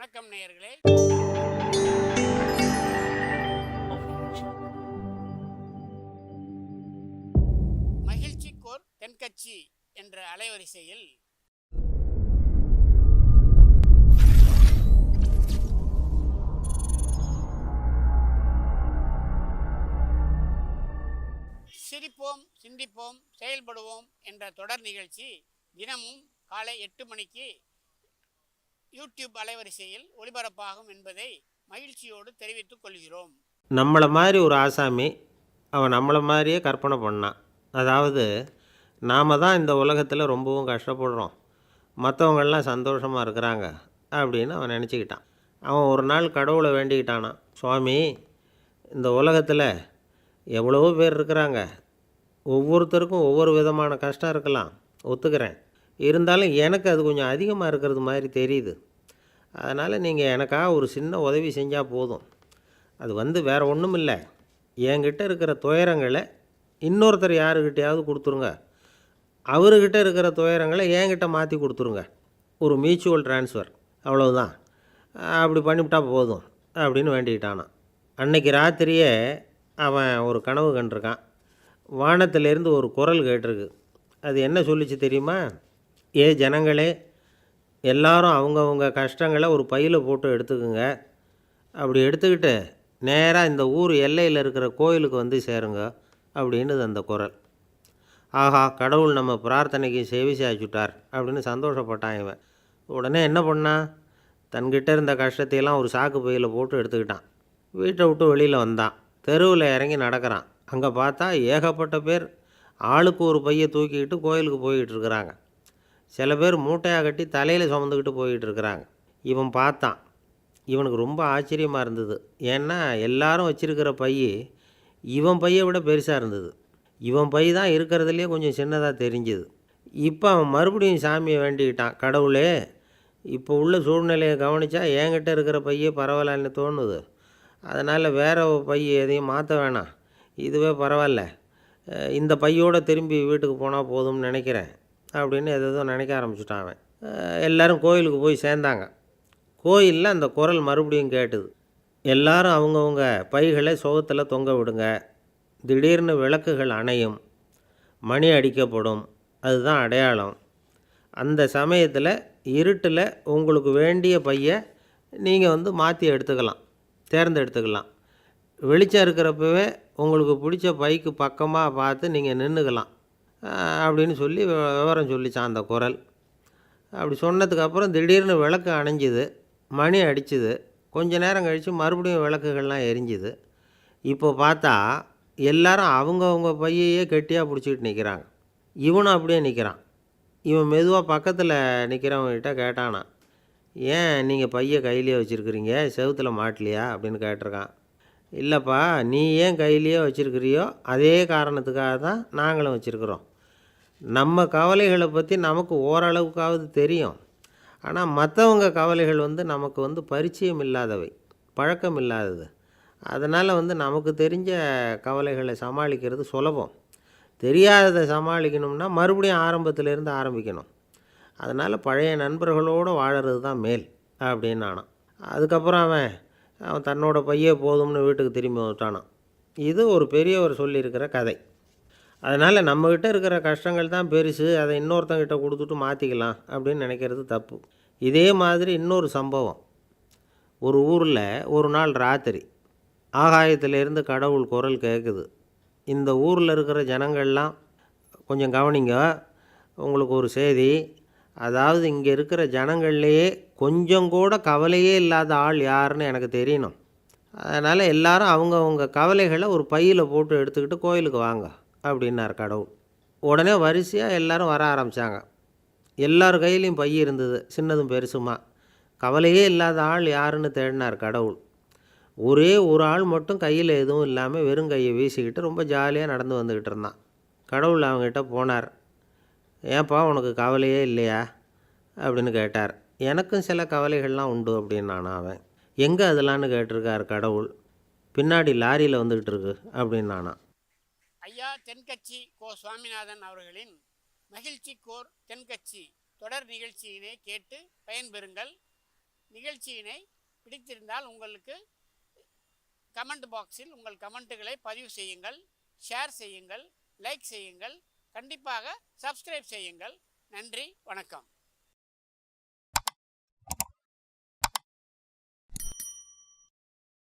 வணக்கம் நேயர்களே. மகிழ்ச்சிக்கோர் தென்கட்சி என்ற அலைவரிசையில் சிரிப்போம், சிந்திப்போம், செயல்படுவோம் என்ற தொடர் நிகழ்ச்சி தினமும் காலை 8 மணிக்கு யூடியூப் அலைவரிசையில் ஒளிபரப்பாகும் என்பதை மகிழ்ச்சியோடு தெரிவித்துக் கொள்கிறோம். நம்மளை மாதிரி ஒரு ஆசாமி அவன் நம்மளை மாதிரியே கற்பனை பண்ணான். அதாவது நாம் தான் இந்த உலகத்தில் ரொம்பவும் கஷ்டப்படுறோம், மற்றவங்கள்லாம் சந்தோஷமாக இருக்கிறாங்க அப்படின்னு அவன் நினச்சிக்கிட்டான். அவன் ஒரு நாள் கடவுளை வேண்டிக்கிட்டானான். சுவாமி, இந்த உலகத்தில் எவ்வளவோ பேர் இருக்கிறாங்க, ஒவ்வொருத்தருக்கும் ஒவ்வொரு விதமான கஷ்டம் இருக்கலாம், ஒத்துக்கிறேன். இருந்தாலும் எனக்கு அது கொஞ்சம் அதிகமாக இருக்கிறது மாதிரி தெரியுது. அதனால் நீங்கள் எனக்காக ஒரு சின்ன உதவி செஞ்சால் போதும். அது வேறு ஒன்றும் இல்லை, என்கிட்ட இருக்கிற துயரங்களை இன்னொருத்தர் யாருக்கிட்டையாவது கொடுத்துருங்க, அவர்கிட்ட இருக்கிற துயரங்களை என்கிட்ட மாற்றி கொடுத்துருங்க. ஒரு மியூச்சுவல் ட்ரான்ஸ்ஃபர், அவ்வளவுதான். அப்படி பண்ணிவிட்டா போதும் அப்படின்னு வேண்டிக்கிட்டானான். அன்னைக்கு ராத்திரியே அவன் ஒரு கனவு கண்டிருக்கான். வானத்திலேருந்து ஒரு குரல் கேட்டிருக்கு. அது என்ன சொல்லிச்சு தெரியுமா? ஏ ஜனங்களே, எல்லாரும் அவங்கவுங்க கஷ்டங்களை ஒரு பையில் போட்டு எடுத்துக்குங்க. அப்படி எடுத்துக்கிட்டு நேராக இந்த ஊர் எல்லையில் இருக்கிற கோயிலுக்கு வந்து சேருங்க அப்படின்னுது அந்த குரல். ஆஹா, கடவுள் நம்ம பிரார்த்தனைக்கு செவி சாய்ச்சுட்டார் அப்படின்னு சந்தோஷப்பட்டான் இவன். உடனே என்ன பண்ணான்? தன்கிட்ட இருந்த கஷ்டத்தையெல்லாம் ஒரு சாக்கு பையில் போட்டு எடுத்துக்கிட்டான். வீட்டை விட்டு வெளியில் வந்தான். தெருவில் இறங்கி நடக்கிறான். அங்கே பார்த்தா ஏகப்பட்ட பேர் ஆளுக்கு ஒரு பையை தூக்கிக்கிட்டு கோயிலுக்கு போய்கிட்டு இருக்கிறாங்க. சில பேர் மூட்டையாக கட்டி தலையில் சுமந்துக்கிட்டு போய்கிட்டு இருக்கிறாங்க. இவன் பார்த்தான். இவனுக்கு ரொம்ப ஆச்சரியமாக இருந்தது. ஏன்னா எல்லாரும் வச்சுருக்கிற பை இவன் பையை விட பெருசாக இருந்தது. இவன் பை தான் இருக்கிறதுலே கொஞ்சம் சின்னதாக தெரிஞ்சுது. இப்போ அவன் மறுபடியும் சாமியை வேண்டிக்கிட்டான். கடவுளே, இப்போ உள்ள சூழ்நிலையை கவனித்தா என்கிட்ட இருக்கிற பையே பரவாயில்லன்னு தோணுது. அதனால் வேறு பை எதையும் மாற்ற வேணாம், இதுவே பரவாயில்ல, இந்த பையோடு திரும்பி வீட்டுக்கு போனால் போதும்னு நினைக்கிறேன் அப்படின்னு எதோ நினைக்க ஆரம்பிச்சுட்டான் அவன். எல்லோரும் கோயிலுக்கு போய் சேர்ந்தாங்க. கோயிலில் அந்த குரல் மறுபடியும் கேட்டுது. எல்லாரும் அவங்கவுங்க பைகளை சுகத்தில் தொங்க விடுங்க, திடீர்னு விளக்குகள் அணையும், மணி அடிக்கப்படும், அதுதான் அடையாளம். அந்த சமயத்தில் இருட்டில் உங்களுக்கு வேண்டிய பையை நீங்கள் மாற்றி எடுத்துக்கலாம், தேர்ந்தெடுத்துக்கலாம். வெளிச்சம் இருக்கிறப்பவே உங்களுக்கு பிடிச்ச பைக்கு பக்கமாக பார்த்து நீங்கள் நின்றுக்கலாம் அப்படின்னு சொல்லி விவரம் சொல்லிச்சான் அந்த குரல். அப்படி சொன்னதுக்கப்புறம் திடீர்னு விளக்கு அணைஞ்சிது, மணி அடிச்சுது. கொஞ்ச நேரம் கழித்து மறுபடியும் விளக்குகள்லாம் எரிஞ்சுது. இப்போ பார்த்தா எல்லாரும் அவங்கவுங்க பையையே கெட்டியாக பிடிச்சிக்கிட்டு நிற்கிறாங்க. இவனும் அப்படியே நிற்கிறான். இவன் மெதுவாக பக்கத்தில் நிற்கிறவங்ககிட்ட கேட்டானா, ஏன் நீங்கள் பையை கையிலே வச்சுருக்கிறீங்க, செவுத்தில் மாட்டலையா அப்படின்னு கேட்டிருக்கான். இல்லைப்பா, நீ ஏன் கையிலேயே வச்சுருக்கிறியோ அதே காரணத்துக்காக தான் நாங்களும் வச்சுருக்குறோம். நம்ம கவலைகளை பற்றி நமக்கு ஓரளவுக்காவது தெரியும், ஆனால் மற்றவங்க கவலைகள் நமக்கு பரிச்சயம் இல்லாதவை, பழக்கம் இல்லாதது. அதனால் நமக்கு தெரிஞ்ச கவலைகளை சமாளிக்கிறது சுலபம். தெரியாததை சமாளிக்கணும்னா மறுபடியும் ஆரம்பத்திலேருந்து ஆரம்பிக்கணும். அதனால் பழைய நண்பர்களோடு வாழறது தான் மேல் அப்படின்னு ஆனான். அதுக்கப்புறம் அவன் தன்னோட பையே போதும்னு வீட்டுக்கு திரும்பி வந்துட்டானான். இது ஒரு பெரியவர் சொல்லியிருக்கிற கதை. அதனால் நம்மக்கிட்ட இருக்கிற கஷ்டங்கள் தான் பெருசு, அதை இன்னொருத்தங்கிட்ட கொடுத்துட்டு மாற்றிக்கலாம் அப்படின்னு நினைக்கிறது தப்பு. இதே மாதிரி இன்னொரு சம்பவம். ஒரு ஊரில் ஒரு நாள் ராத்திரி ஆகாயத்திலேருந்து கடவுள் குரல் கேட்குது. இந்த ஊரில் இருக்கிற ஜனங்கள்லாம் கொஞ்சம் கவனிங்க, உங்களுக்கு ஒரு செய்தி. அதாவது இங்கே இருக்கிற ஜனங்கள்லேயே கொஞ்சம் கூட கவலையே இல்லாத ஆள் யாருன்னு எனக்கு தெரியணும். அதனால் எல்லாரும் அவங்கவுங்க கவலைகளை ஒரு பையில் போட்டு எடுத்துக்கிட்டு கோயிலுக்கு வாங்க அப்படின்னார் கடவுள். உடனே வரிசையாக எல்லோரும் வர ஆரம்பித்தாங்க. எல்லார் கையிலையும் பை இருந்தது, சின்னதும் பெருசுமா. கவலையே இல்லாத ஆள் யாருன்னு தேடினார் கடவுள். ஒரே ஒரு ஆள் மட்டும் கையில் எதுவும் இல்லாமல் வெறும் கையை வீசிக்கிட்டு ரொம்ப ஜாலியாக நடந்து வந்துக்கிட்டு இருந்தான். கடவுள் அவங்ககிட்ட போனார். ஏன்ப்பா, உனக்கு கவலையே இல்லையா அப்படின்னு கேட்டார். எனக்கும் சில கவலைகள்லாம் உண்டு அப்படின்னானா அவன். எங்கே அதெல்லாம்னு கேட்டிருக்கார் கடவுள். பின்னாடி லாரியில் வந்துக்கிட்டு இருக்கு அப்படின்னானா. ஐயா தென்கட்சி கோ சுவாமிநாதன் அவர்களின் மகிழ்ச்சிக்கோர் தென்கட்சி தொடர் நிகழ்ச்சியினை கேட்டு பயன்பெறுங்கள். நிகழ்ச்சியினை பிடித்திருந்தால் உங்களுக்கு கமெண்ட் பாக்ஸில் உங்கள் கமெண்ட்டுகளை பதிவு செய்யுங்கள், ஷேர் செய்யுங்கள், லைக் செய்யுங்கள், கண்டிப்பாக சப்ஸ்கிரைப் செய்யுங்கள். நன்றி, வணக்கம்.